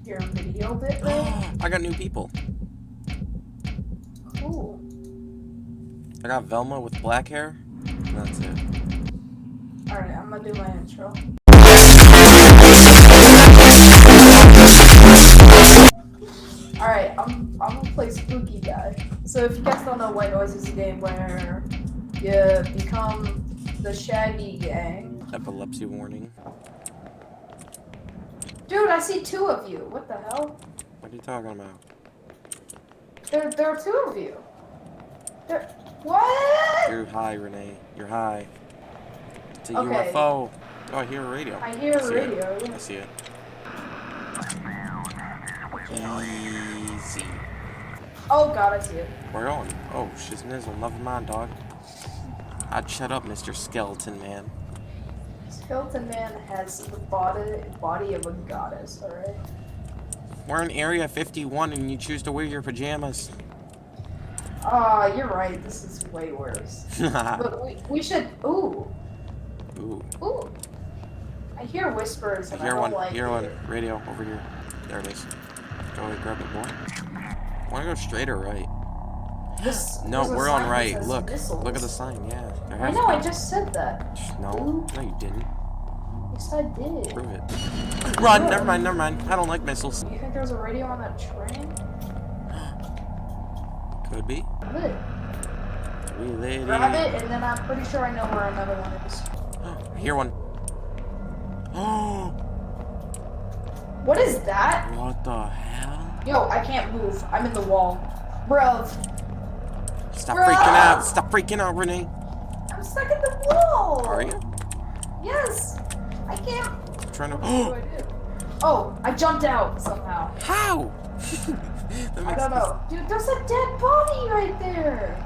your video bit rate? I got new people. Cool. I got Velma with black hair. And that's it. Alright, I'm gonna do my intro. Alright, I'm gonna play Spooky Guy. So if you guys don't know, White Noise is a game where you become the Shaggy Gang. Epilepsy warning. Dude, I see two of you. What the hell? What are you talking about? There are two of you. What? You're high, Renee. You're high. It's a Okay. UFO. Oh, I hear a radio. I hear a radio. I Yeah. see it. Easy. Oh god, I see it. We're going. Oh, shiznizzle. Never mind, dog. I'd shut up, Mr. Skeleton Man. Skeleton Man has the body of a goddess, alright? We're in Area 51 and you choose to wear your pajamas. You're right. This is way worse. But we should. Ooh. Ooh. Ooh. I hear whispers and I Hear don't one. like Hear it. one. Radio over here. There it is. Go ahead, grab it, boy. Wanna go straight or right? No, there's a we're sign on that right. says Look. missiles. Look at the sign. Yeah. There I has know. to I be. just said that. No. No, you didn't. Yes, I did. Prove it. Run. Never mind. Never mind. I don't like missiles. You think there's a radio on that train? Could be. Good. Related. Grab it, and then I'm pretty sure I know where another one is. I hear one. Oh. What is that? What the hell? Yo, I can't move. I'm in the wall. Bruv. Stop Bruh. freaking out. Stop freaking out, Renee. I'm stuck in the wall. Are you? Yes. I can't. I'm trying to. What do I do? Oh, I jumped out somehow. How? I don't know. Dude, there's a dead body right there.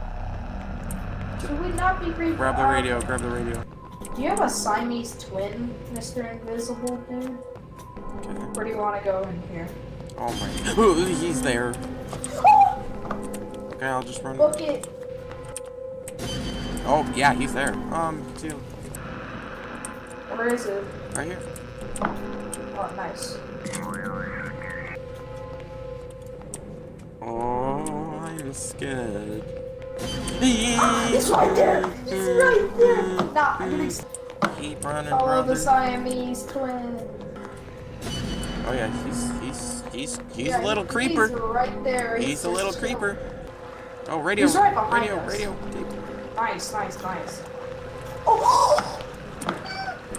Should we not be creeped Grab the out? radio. Grab the radio. Do you have a Siamese twin, Mr. Invisible dude? Okay. Where do you want to go in here? Oh my. Ooh, he's there. Okay, I'll just run. Book it. Oh yeah, he's there. See you. Where is it? Right here. Oh, nice. Oh, I'm scared. He's right there. He's right there. Nah, I'm gonna Keep running, follow brother. the Siamese twin. Oh yeah, he's Yeah, a little He's creeper. right there. He's a little just creeper. Oh, radio. He's right behind Radio. us. Radio. Nice, nice, nice. Oh!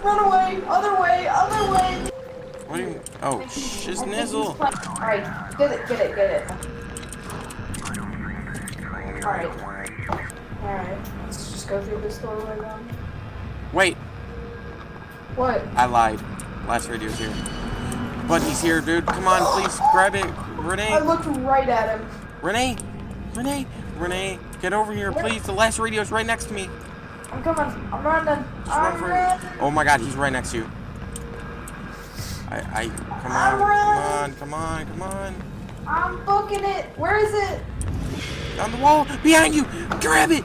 Run away! Other way! Other way! What do you? Oh, shiznizzle. Alright, get it. Alright. Alright. Let's just go through this doorway then. Wait, What? I lied. Last radio's here. But he's here, dude. Come on, please grab it, Renee. I looked right at him. Renee, get over here, please. The last radio's right next to me. I'm coming. I'm running. Just run I'm for it. running. Oh my God, he's right next to you. Come on. I'm booking it. Where is it? On the wall, behind you. Grab it,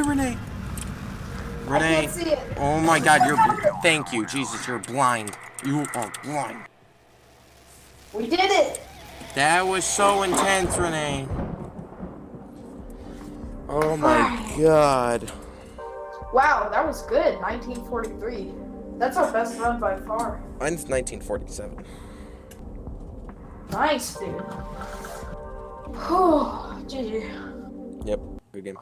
Renee. I can't see it. Oh my God, thank you, Jesus, you're blind. You are blind. We did it. That was so intense, Renee. Oh my God. Wow, that was good. 1943. That's our best run by far. Mine's 1947. Nice, dude. Whew, GG. Yep, good game.